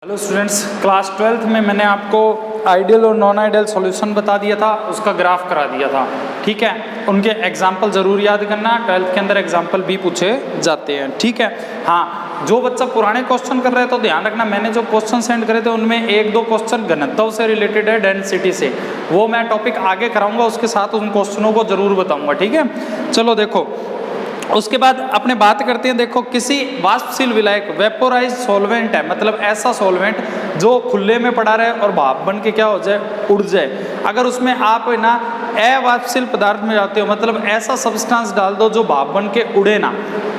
Hello students, class 12th में मैंने आपको आइडियल और नॉन आइडियल सॉल्यूशन बता दिया था, उसका ग्राफ करा दिया था। ठीक है, उनके एग्जाम्पल ज़रूर याद करना, 12th के अंदर एग्जाम्पल भी पूछे जाते हैं। ठीक है, हाँ, जो बच्चा पुराने क्वेश्चन कर रहे हैं तो ध्यान रखना, मैंने जो क्वेश्चन सेंड करे थे उनमें एक दो क्वेश्चन घनत्व से रिलेटेड है, डेंसिटी से, वो मैं टॉपिक आगे कराऊंगा, उसके साथ उन क्वेश्चनों को जरूर बताऊंगा। ठीक है, चलो देखो, उसके बाद अपने बात करते हैं। देखो, किसी वाष्पशील विलायक वेपोराइज सॉल्वेंट है, मतलब ऐसा सॉल्वेंट जो खुले में पड़ा रहे और भाप बन के क्या हो जाए, उड़ जाए। अगर उसमें आप ना अवाष्पशील पदार्थ में जाते हो, मतलब ऐसा सब्सटेंस डाल दो जो भाप बन के उड़े ना।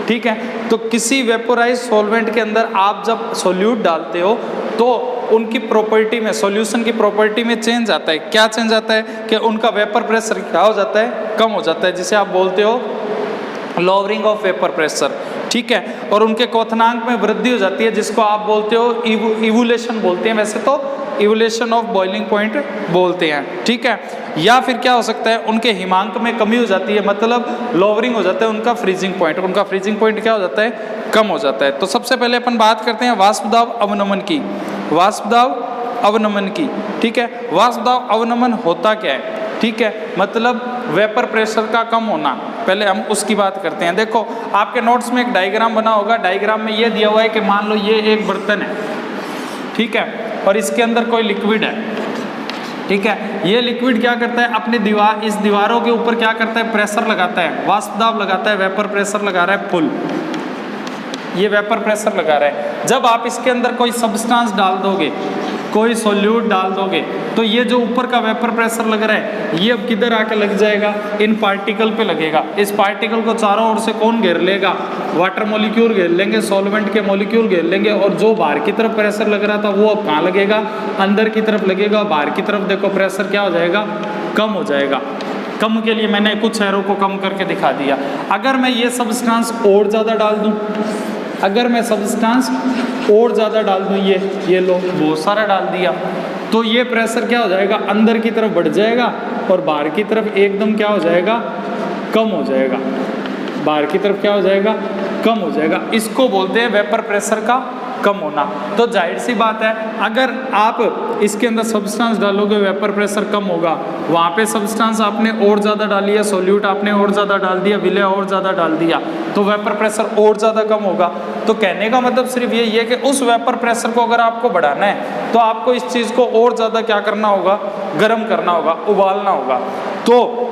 ठीक है, तो किसी वेपोराइज सॉल्वेंट के अंदर आप जब सोल्यूट डालते हो तो उनकी प्रॉपर्टी में, सॉल्यूशन की प्रॉपर्टी में चेंज आता है। क्या चेंज आता है कि उनका वेपर प्रेशर क्या हो जाता है, कम हो जाता है, जिसे आप बोलते हो लॉवरिंग ऑफ वेपर प्रेशर। ठीक है, और उनके क्वथनांक में वृद्धि हो जाती है, जिसको आप बोलते हो इवोल्यूशन बोलते हैं, वैसे तो इवोल्यूशन ऑफ बॉइलिंग पॉइंट बोलते हैं। ठीक है, या फिर क्या हो सकता है, उनके हिमांक में कमी हो जाती है, मतलब लॉवरिंग हो जाता है उनका फ्रीजिंग पॉइंट, उनका फ्रीजिंग पॉइंट क्या हो जाता है, कम हो जाता है। तो सबसे पहले अपन बात करते हैं वाष्प दाब अवनमन की, वाष्प दाब अवनमन की। ठीक है, वाष्प दाब अवनमन होता क्या है? ठीक है, मतलब वेपर प्रेशर का कम होना, पहले हम उसकी बात करते हैं। देखो, आपके नोट्स में एक डायग्राम बना होगा, डायग्राम में ये दिया हुआ है कि मान लो ये एक बर्तन है, ठीक है, और इसके अंदर कोई लिक्विड है। ठीक है, ये लिक्विड क्या करता है, अपनी दीवार, इस दीवारों के ऊपर क्या करता है, प्रेशर लगाता है, वाष्प दाब लगाता है, वेपर प्रेशर लगा रहा है फुल, ये वेपर प्रेशर लगा रहा है। जब आप इसके अंदर कोई सब्सटेंस डाल दोगे, कोई सोल्यूट डाल दोगे, तो ये जो ऊपर का वेपर प्रेशर लग रहा है, ये अब किधर आके लग जाएगा, इन पार्टिकल पे लगेगा। इस पार्टिकल को चारों ओर से कौन घेर लेगा, वाटर मॉलिक्यूल घेर लेंगे, सॉल्वेंट के मॉलिक्यूल घेर लेंगे, और जो बाहर की तरफ प्रेशर लग रहा था वो अब कहाँ लगेगा, अंदर की तरफ लगेगा। बाहर की तरफ देखो प्रेशर क्या हो जाएगा, कम हो जाएगा। कम के लिए मैंने कुछ एरो को कम करके दिखा दिया। अगर मैं ये सब्सटेंस और ज़्यादा डाल दूँ, अगर मैं सब्सटेंस और ज़्यादा डाल दूँ, ये लो बहुत सारा डाल दिया, तो ये प्रेशर क्या हो जाएगा, अंदर की तरफ बढ़ जाएगा और बाहर की तरफ एकदम क्या हो जाएगा, कम हो जाएगा। बाहर की तरफ क्या हो जाएगा, कम हो जाएगा। इसको बोलते हैं वेपर प्रेशर का कम होना। तो जाहिर सी बात है, अगर आप इसके अंदर सब्सटेंस डालोगे वेपर प्रेशर कम होगा, वहाँ पे सब्सटेंस आपने और ज़्यादा डाली है, सोल्यूट आपने और ज़्यादा डाल दिया, विलय और ज़्यादा डाल दिया, तो वेपर प्रेशर और ज़्यादा कम होगा। तो कहने का मतलब सिर्फ यही है कि उस वेपर प्रेशर को अगर आपको बढ़ाना है तो आपको इस चीज़ को और ज़्यादा क्या करना होगा, गर्म करना होगा, उबालना होगा। तो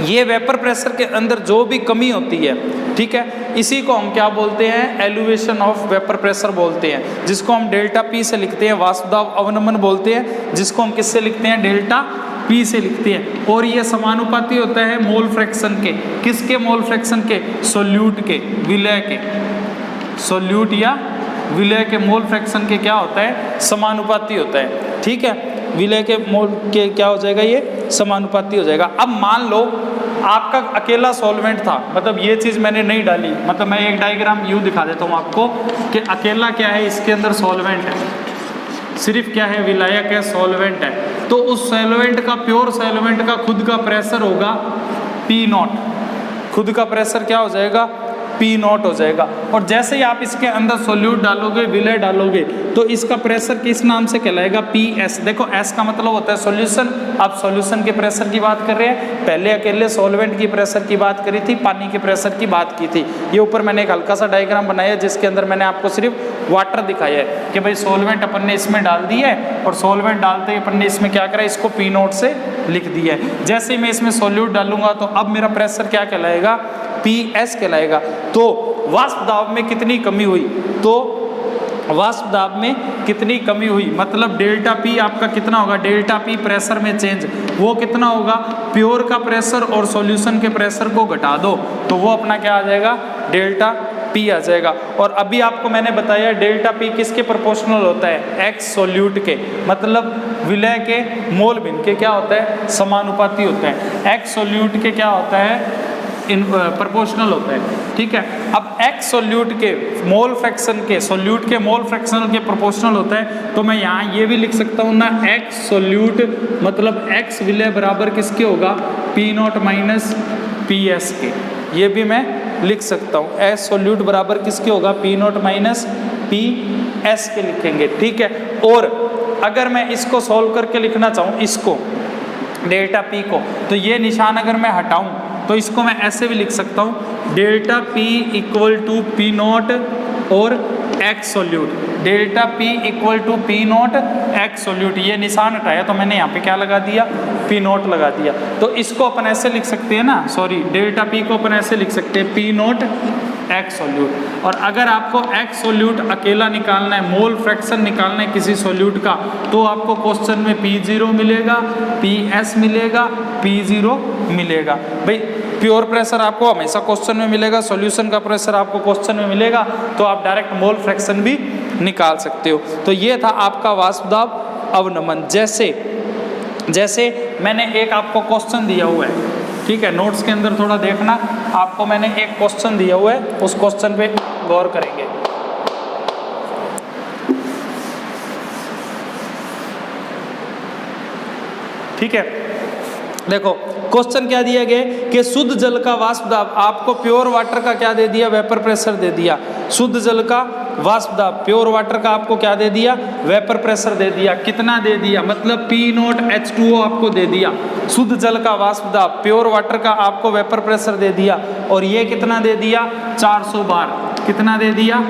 ये वेपर प्रेशर के अंदर जो भी कमी होती है, ठीक है, इसी को हम क्या बोलते हैं, एलिवेशन ऑफ वेपर प्रेशर बोलते हैं, जिसको हम डेल्टा पी से लिखते हैं, वाष्प दाब अवनमन बोलते हैं, जिसको हम किससे लिखते हैं, डेल्टा पी से लिखते हैं। और ये समानुपाती होता है मोल फ्रैक्शन के, किसके मोल फ्रैक्शन के, सोल्यूट के, विलय के, सोल्यूट या विलय के मोल फ्रैक्शन के क्या होता है, समानुपाती होता है। ठीक है, विलय के मोल के क्या हो जाएगा, ये समानुपाती हो जाएगा। अब मान लो आपका अकेला सॉल्वेंट था, मतलब ये चीज़ मैंने नहीं डाली, मतलब मैं एक डायग्राम यूँ दिखा देता हूँ आपको कि अकेला क्या है, इसके अंदर सॉल्वेंट है, सिर्फ क्या है, विलायक है, सॉल्वेंट है। तो उस सॉल्वेंट का, प्योर सॉल्वेंट का खुद का प्रेशर होगा P0, खुद का प्रेशर क्या हो जाएगा, P0 हो जाएगा। और जैसे ही आप इसके अंदर सोल्यूट डालोगे, विलय डालोगे, तो इसका प्रेशर किस नाम से कहलाएगा, PS। देखो, S का मतलब होता है सॉल्यूशन। अब सॉल्यूशन के प्रेशर की बात कर रहे हैं, पहले अकेले सॉल्वेंट की प्रेशर की बात करी थी, पानी के प्रेशर की बात की थी। ये ऊपर मैंने एक हल्का सा डायग्राम बनाया जिसके अंदर मैंने आपको सिर्फ वाटर दिखाया है कि भाई सॉल्वेंट अपन ने इसमें डाल दी है, और सॉल्वेंट डालते ही अपन ने इसमें क्या करा, इसको P0 से लिख दिया है। जैसे ही मैं इसमें सोल्यूट डालूंगा तो अब मेरा प्रेशर क्या कहलाएगा, PS कहलाएगा। तो वाष्प दाब में कितनी कमी हुई, तो वाष्प दाब में कितनी कमी हुई, मतलब डेल्टा P आपका कितना होगा, डेल्टा P प्रेशर में चेंज, वो कितना होगा, प्योर का प्रेशर और सॉल्यूशन के प्रेशर को घटा दो तो वो अपना क्या आ जाएगा, डेल्टा P आ जाएगा। और अभी आपको मैंने बताया डेल्टा P किसके प्रोपोर्शनल होता है, X सोल्यूट के, मतलब विलय के मोल भिन्न के क्या होता है, समानुपाती होता है। X सोल्यूट के क्या होता है, इन प्रोपोर्शनल होता है। ठीक है, अब X सोल्यूट के मोल फ्रैक्शन के, सोल्यूट के मोल फ्रैक्शन के प्रोपोर्शनल होता है, तो मैं यहाँ ये भी लिख सकता हूँ ना, X सोल्यूट मतलब X विलय बराबर किसके होगा, P0 माइनस PS के, ये भी मैं लिख सकता हूँ। S सोल्यूट बराबर किसके होगा, P0 माइनस पी एस के लिखेंगे, ठीक है। और अगर मैं इसको सॉल्व करके लिखना चाहूँ, इसको डेल्टा पी को, तो ये निशान अगर मैं हटाऊँ तो इसको मैं ऐसे भी लिख सकता हूँ, delta P equal to P naught और absolute, delta P equal to P naught absolute. ये निशान हटाया तो मैंने यहाँ पे क्या लगा दिया, पी नॉट लगा दिया। तो इसको अपन ऐसे लिख सकते हैं ना, सॉरी, डेल्टा पी को अपन ऐसे लिख सकते हैं, पी नॉट एक्स सोल्यूट। और अगर आपको एक्स सोल्यूट अकेला निकालना है, मोल फ्रैक्शन निकालना है किसी सोल्यूट का, तो आपको क्वेश्चन में P0 मिलेगा, PS मिलेगा, P0 मिलेगा। भाई प्योर प्रेशर आपको हमेशा क्वेश्चन में मिलेगा, सॉल्यूशन का प्रेशर आपको क्वेश्चन में मिलेगा, तो आप डायरेक्ट मोल फ्रैक्शन भी निकाल सकते हो। तो ये था आपका वाष्प दाब अवनमन। जैसे मैंने एक आपको क्वेश्चन दिया हुआ है, ठीक है, नोट्स के अंदर थोड़ा देखना, आपको मैंने एक क्वेश्चन दिया हुआ है, उस क्वेश्चन पे गौर करेंगे। ठीक है, देखो क्वेश्चन क्या दिया गया कि शुद्ध जल का वाष्प दाब, आपको प्योर वाटर का क्या दे दिया, वेपर प्रेशर दे दिया। शुद्ध जल का वाष्प दाब, प्योर वाटर का आपको क्या दे दिया, वेपर प्रेशर दे दिया। कितना दे दिया, मतलब P नॉट H2O आपको दे दिया। शुद्ध जल का वाष्प दाब, प्योर वाटर का आपको वेपर प्रेशर दे दिया, और ये कितना दे दिया, 400 बार। कितना दे दिया,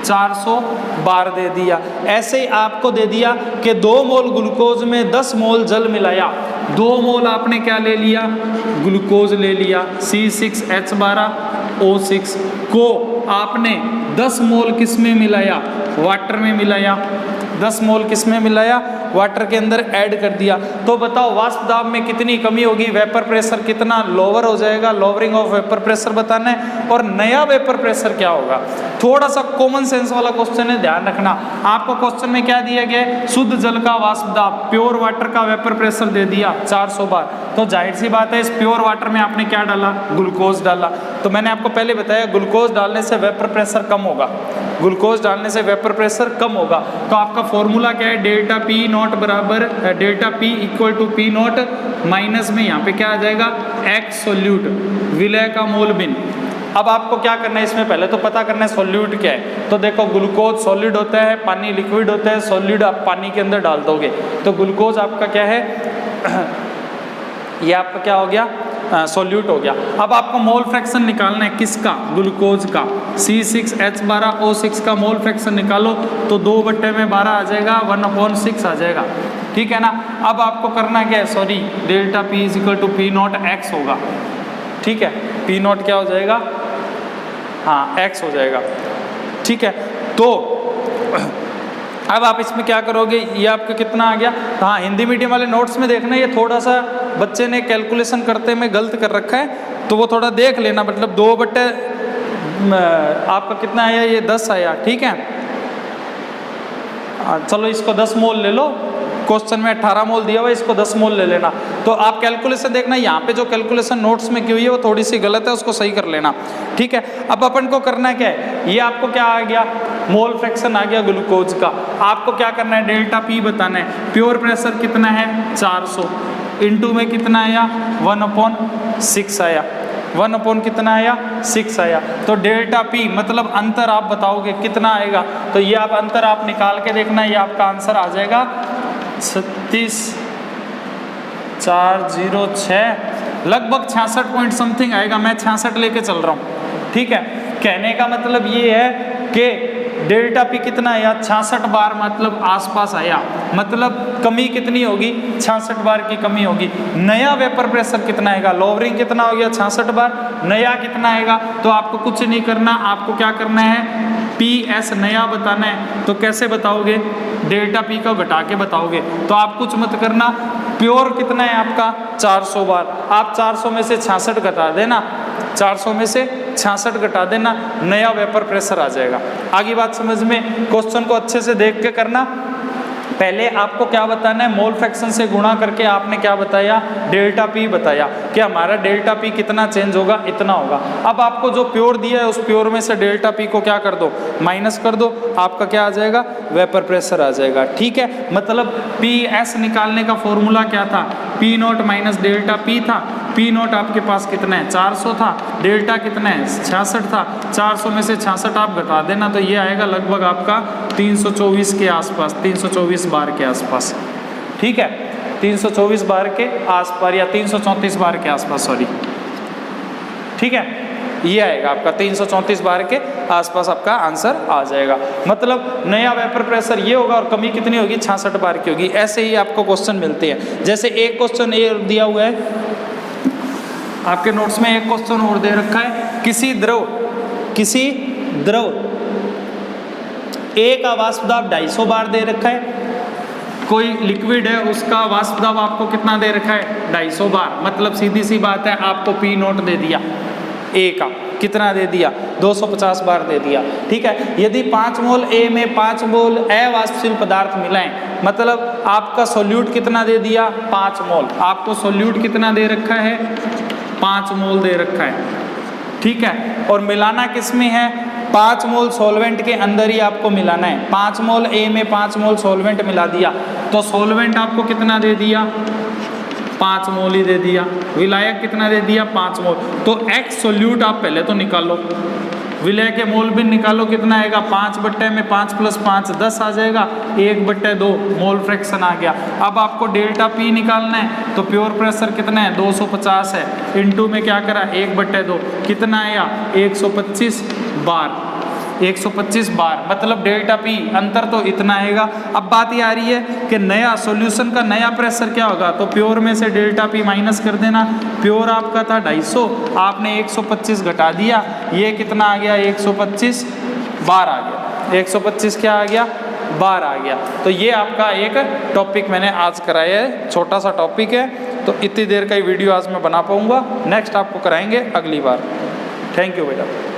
400 बार दे दिया। ऐसे ही आपको दे दिया कि 2 मोल ग्लूकोज में 10 मोल जल मिलाया, 2 मोल आपने क्या ले लिया, ग्लूकोज ले लिया, C6H12O6 को आपने 10 मोल किस में मिलाया, वाटर में मिलाया, 10 मोल किस में मिलाया, वाटर के अंदर ऐड कर दिया। तो बताओ वाष्प दाब में कितनी कमी होगी, वेपर प्रेशर कितना लोअर हो जाएगा, लोअरिंग ऑफ वेपर प्रेशर बताना है, और नया वेपर प्रेशर क्या होगा। थोड़ा सा कॉमन सेंस वाला क्वेश्चन है, ध्यान रखना। आपको क्वेश्चन में क्या दिया गया है, शुद्ध जल का वाष्प दाब, प्योर वाटर का वेपर प्रेशर दे दिया 400 बार। तो जाहिर सी बात है, इस प्योर वाटर में आपने क्या डाला, ग्लूकोज डाला। तो मैंने आपको पहले बताया ग्लूकोज डालने से वेपर प्रेशर कम होगा, ग्लूकोज डालने से वेपर प्रेशर कम होगा। तो आपका फॉर्मूला क्या है, डेल्टा पी नॉट बराबर, delta P equal to P naught minus में यहाँ पे क्या आ जाएगा, एक्स सोल्यूट, विलय का मोल बिन। अब आपको क्या करना है, इसमें पहले तो पता करना है सोल्यूट क्या है। तो देखो ग्लूकोज सॉलिड होता है, पानी लिक्विड होता है, सॉलिड आप पानी के अंदर डाल दोगे तो ग्लूकोज आपका क्या है, ये आपका क्या हो गया, सोल्यूट हो गया। अब आपको मोल फ्रैक्शन निकालना है, किसका, ग्लूकोज का। C6H12O6 का मोल फ्रैक्शन निकालो तो 2/12 आ जाएगा, 1/6 आ जाएगा, ठीक है ना। अब आपको करना क्या है, sorry, delta P equal to P naught x होगा, ठीक है, पी नॉट क्या हो जाएगा, हाँ एक्स हो जाएगा, ठीक है। तो अब आप इसमें क्या करोगे, ये आपका कितना आ गया। हाँ, हिंदी मीडियम वाले नोट्स में देखना, ये थोड़ा सा बच्चे ने कैलकुलेशन करते में गलत कर रखा है, तो वो थोड़ा देख लेना। मतलब 2/, आपका कितना आया, ये 10 आया, ठीक है। चलो इसको 10 मोल ले लो, क्वेश्चन में 18 मोल दिया हुआ, इसको 10 मोल ले लेना। तो आप कैलकुलेशन देखना, यहाँ पे जो कैलकुलेशन नोट्स में की हुई है वो थोड़ी सी गलत है, उसको सही कर लेना, ठीक है। अब अपन को करना क्या है, ये आपको क्या आ गया, मोल फ्रैक्शन आ गया ग्लूकोज का। आपको क्या करना है, डेल्टा पी बताना है। प्योर प्रेशर कितना है, 400, इनटू में कितना आया, 1/6 आया, 1 कितना आया, 6 आया। तो डेल्टा पी मतलब अंतर आप बताओगे कितना आएगा, तो ये आप अंतर आप निकाल के देखना, ये आपका आंसर आ जाएगा 36,406, लगभग 66 पॉइंट समथिंग आएगा। मैं 66 लेके चल रहा हूँ, ठीक है। कहने का मतलब ये है कि डेल्टा पी कितना आया, 66 बार, मतलब आसपास आया, मतलब कमी कितनी होगी, 66 बार की कमी होगी। नया वेपर प्रेशर कितना आएगा, लोअरिंग कितना हो गया, 66 बार, नया कितना आएगा। तो आपको कुछ नहीं करना, आपको क्या करना है, PS नया बताना है। तो कैसे बताओगे, डेल्टा पी को घटा के बताओगे। तो आप कुछ मत करना, प्योर कितना है आपका, 400 बार, आप 400 में से 66 घटा देना, 400 में से 66 घटा देना, नया वेपर प्रेशर आ जाएगा। आगे बात समझ में, क्वेश्चन को अच्छे से देख के करना। पहले आपको क्या बताना है, मोल फ्रैक्शन से गुणा करके आपने क्या बताया, डेल्टा पी बताया कि हमारा डेल्टा पी कितना चेंज होगा, इतना होगा। अब आपको जो प्योर दिया है उस प्योर में से डेल्टा पी को क्या कर दो, माइनस कर दो, आपका क्या आ जाएगा, वेपर प्रेशर आ जाएगा, ठीक है। मतलब PS निकालने का फॉर्मूला क्या था, P naught minus delta P था। पी नोट आपके पास कितना है 400 था, डेल्टा कितना है 66 था, 400 में से 66 आप घटा देना तो ये आएगा लगभग आपका 324 के आसपास, 324 बार के आसपास। ठीक है, 324 बार के आसपास या 334 बार के आसपास, सॉरी। ठीक है, ये आएगा आपका 334 बार के आसपास आपका आंसर आ जाएगा। मतलब नया वेपर प्रेशर ये होगा और कमी कितनी होगी 66 बार की होगी। ऐसे ही आपको क्वेश्चन मिलते हैं। जैसे एक क्वेश्चन ये दिया हुआ है आपके नोट्स में, एक क्वेश्चन और दे रखा है, किसी द्रव एक का वाष्प दाब 250 बार दे रखा है, कोई लिक्विड है उसका वाष्प दाब आपको कितना दे रखा है 250 बार। मतलब सीधी सी बात है, आपको पी नोट दे दिया ए का कितना दे दिया 250 बार दे दिया। ठीक है, यदि 5 मोल ए में 5 मोल अवाष्पशील पदार्थ मिलाएं, मतलब आपका सोल्यूट कितना दे दिया 5 मोल, आपको सोल्यूट कितना दे रखा है 5 मोल दे रखा है। ठीक है, और मिलाना किस में है 5 मोल सॉल्वेंट के अंदर ही आपको मिलाना है। 5 मोल ए में 5 मोल सॉल्वेंट मिला दिया तो सॉल्वेंट आपको कितना दे दिया 5 मोल ही दे दिया, विलायक कितना दे दिया 5 मोल। तो एक्स सोल्यूट आप पहले तो निकालो, विलय के मोल भी निकालो, कितना आएगा 5 बट्टे में 5 + 5 10 आ जाएगा, 1/2 मोल फ्रैक्शन आ गया। अब आपको डेल्टा पी निकालना है तो प्योर प्रेशर कितना है 250 है, इनटू में क्या करा 1/2 कितना आया 125 बार, 125 बार, मतलब डेल्टा पी अंतर तो इतना आएगा। अब बात ये आ रही है कि नया सॉल्यूशन का नया प्रेशर क्या होगा, तो प्योर में से डेल्टा पी माइनस कर देना। प्योर आपका था 250, आपने 125 घटा दिया, ये कितना आ गया 125 बार आ गया, 125 क्या आ गया बार आ गया। तो ये आपका एक टॉपिक मैंने आज कराया है, छोटा सा टॉपिक है, तो इतनी देर का ही वीडियो आज मैं बना पाऊँगा, नेक्स्ट आपको कराएंगे अगली बार। थैंक यू बेटा।